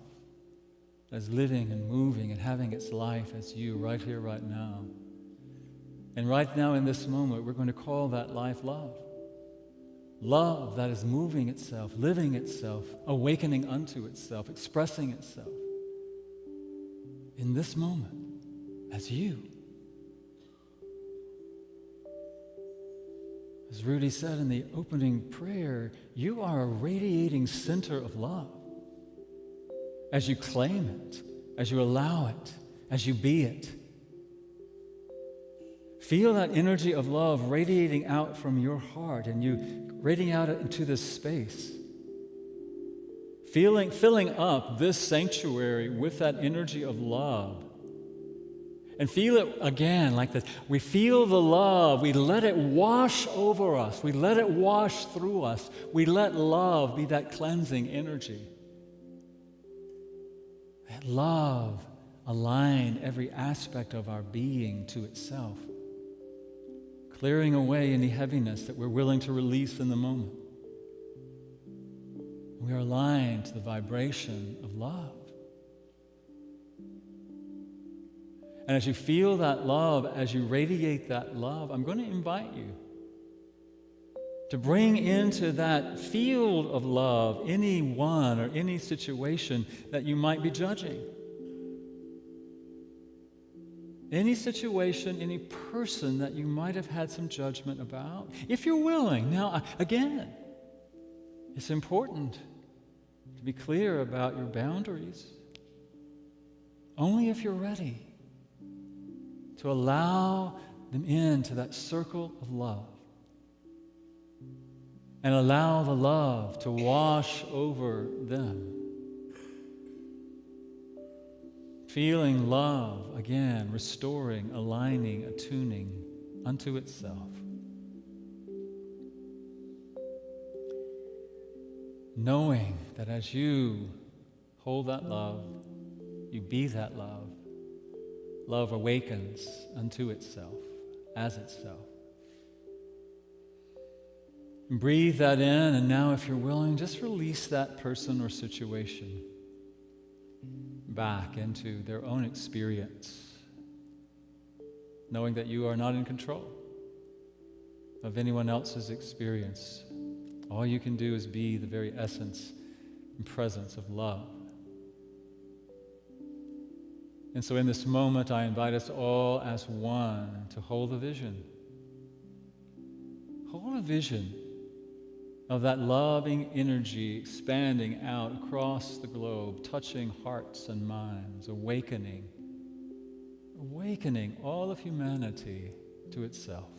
Speaker 5: as living and moving and having its life as you right here, right now. And right now in this moment, we're going to call that life love. Love that is moving itself, living itself, awakening unto itself, expressing itself in this moment as you. As Rudy said in the opening prayer, you are a radiating center of love. As you claim it, as you allow it, as you be it. Feel that energy of love radiating out from your heart and you radiating out into this space. Filling up this sanctuary with that energy of love. And feel it again like this. We feel the love. We let it wash over us. We let it wash through us. We let love be that cleansing energy. Let love align every aspect of our being to itself, clearing away any heaviness that we're willing to release in the moment. We are aligned to the vibration of love. And as you feel that love, as you radiate that love, I'm going to invite you to bring into that field of love anyone or any situation that you might be judging. Any situation, any person that you might have had some judgment about, if you're willing. Now, again, it's important to be clear about your boundaries. Only if you're ready to allow them into that circle of love and allow the love to wash over them. Feeling love, again, restoring, aligning, attuning unto itself. Knowing that as you hold that love, you be that love, love awakens unto itself, as itself. And breathe that in, and now if you're willing, just release that person or situation back into their own experience, knowing that you are not in control of anyone else's experience. All you can do is be the very essence and presence of love. And so in this moment, I invite us all as one to hold a vision. Hold a vision of that loving energy expanding out across the globe, touching hearts and minds, awakening all of humanity to itself.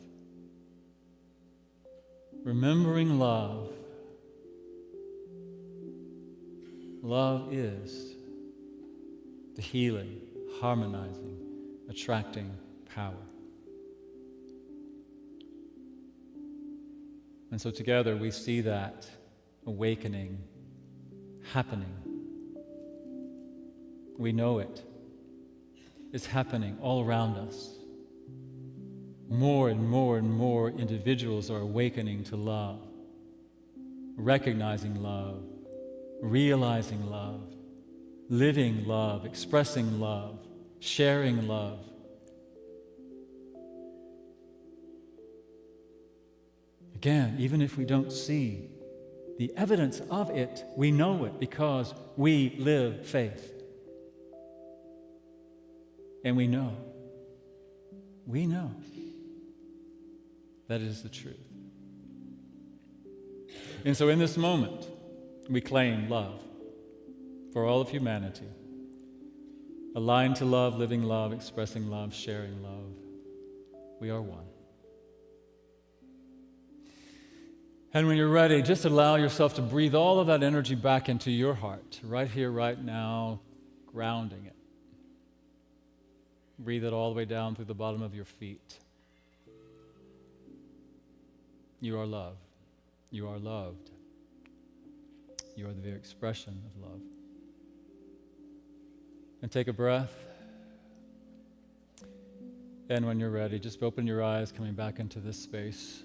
Speaker 5: Remembering love. Love is the healing, harmonizing, attracting power. And so together we see that awakening happening. We know it. It's happening all around us. More and more and more individuals are awakening to love, recognizing love, realizing love, living love, expressing love, sharing love. Again, even if we don't see the evidence of it, we know it because we live faith. And we know that it is the truth. And so in this moment, we claim love for all of humanity. Aligned to love, living love, expressing love, sharing love. We are one. And when you're ready, just allow yourself to breathe all of that energy back into your heart, right here, right now, grounding it. Breathe it all the way down through the bottom of your feet. You are loved. You are loved. You are the very expression of love. And take a breath. And when you're ready, just open your eyes, coming back into this space.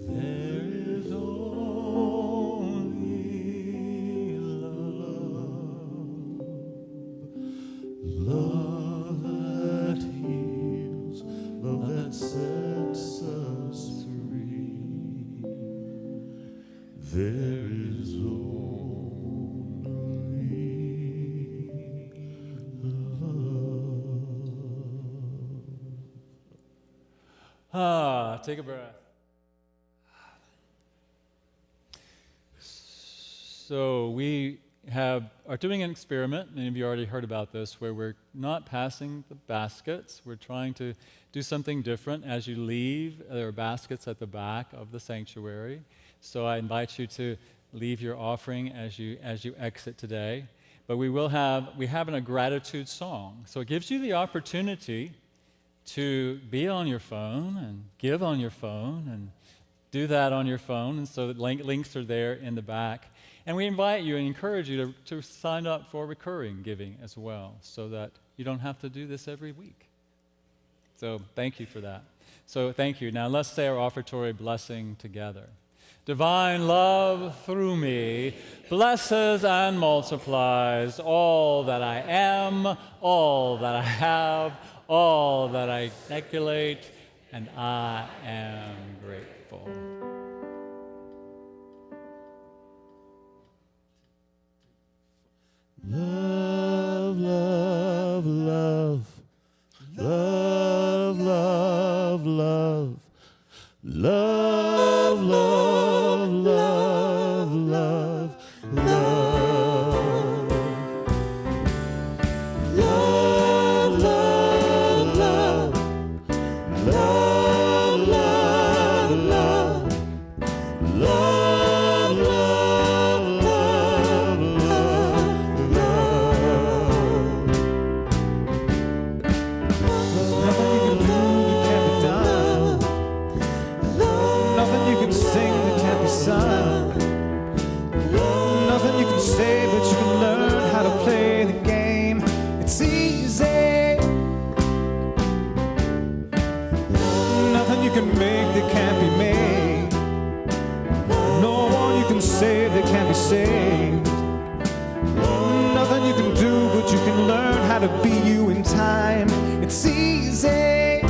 Speaker 11: There is only
Speaker 5: Take a breath. So we are doing an experiment, many of you already heard about this, where we're not passing the baskets. We're trying to do something different. As you leave, there are baskets at the back of the sanctuary. So I invite you to leave your offering as you exit today. But we have a gratitude song. So it gives you the opportunity to be on your phone and give on your phone and do that on your phone. And so the links are there in the back. And we invite you and encourage you to sign up for recurring giving as well, so that you don't have to do this every week. So thank you for that. So thank you. Now let's say our offertory blessing together. Divine love through me blesses and multiplies all that I am, all that I have, all that I calculate, and I am grateful.
Speaker 11: Love, love, love, love, love, love, love, love, love, love, love, love, love, love, love, love, love, love, love, love,
Speaker 1: There's nothing you can do that can't be done. Nothing you can sing that can't be sung. Nothing you can say, but you can learn how to play the game. It's easy. Nothing you can make that can't be made. No one you can save that can't be saved. Nothing you can do, but you can learn how to be you in time. It's easy.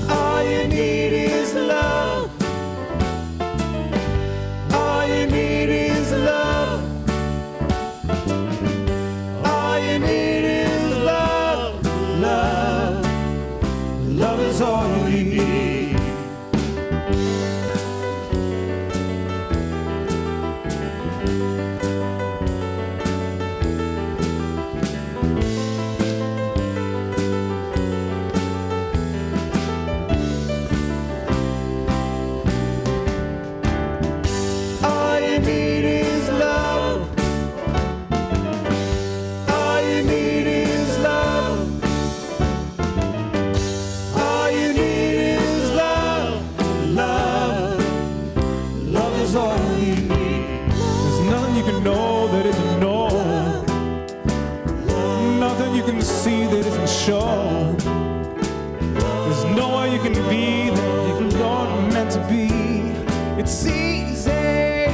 Speaker 1: All you need is love. All you need is love. All you need is love. Love. Love is all you need. All you need is love. All you need is love. All you need is love. Love. Love is all you need. There's nothing you can know that isn't known. Nothing you can see that isn't shown. There's nowhere you can be that you aren't meant to be. It's easy.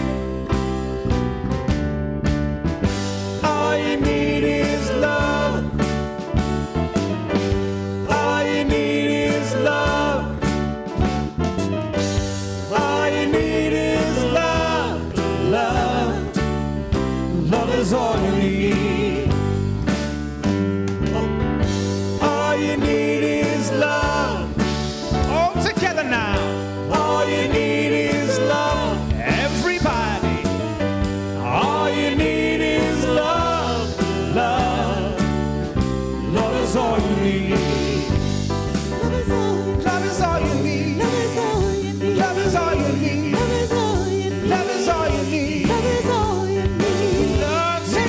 Speaker 1: All you need is love. All you need is love. All you need is love. Love. Love is all you need. All you need is love. All together now. All you need is love. Everybody. All you need is love. Love. Love is all you need. Love is all you need. Love is all you need. Love is all you need. Love you,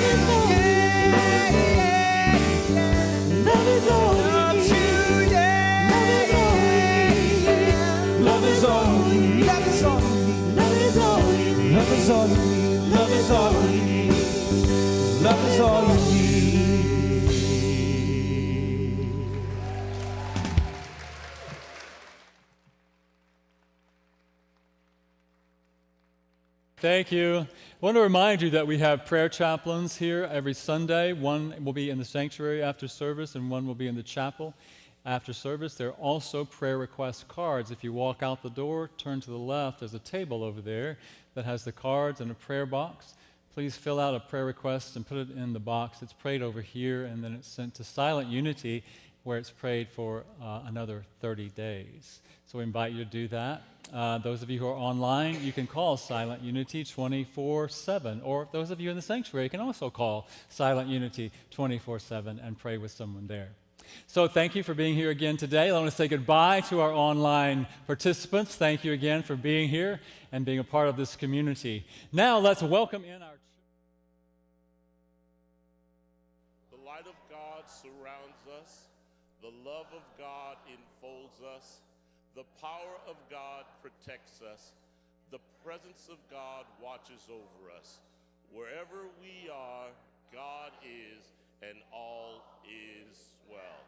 Speaker 1: yeah, yeah. Love you, yeah, yeah. Love is all you need. Love is all you need. Love is all you need. Love is all you need. Love is all you need.
Speaker 5: Thank you. I want to remind you that we have prayer chaplains here every Sunday. One will be in the sanctuary after service, and one will be in the chapel after service. There are also prayer request cards. If you walk out the door, turn to the left, there's a table over there that has the cards and a prayer box. Please fill out a prayer request and put it in the box. It's prayed over here, and then it's sent to Silent Unity, where it's prayed for another 30 days. So we invite you to do that. Those of you who are online, you can call Silent Unity 24/7. Or those of you in the sanctuary can also call Silent Unity 24/7 and pray with someone there. So thank you for being here again today. I want to say goodbye to our online participants. Thank you again for being here and being a part of this community. Now let's welcome in our...
Speaker 11: The light of God surrounds us. The love of God enfolds us. The power of God protects us. The presence of God watches over us. Wherever we are, God is, and all is well.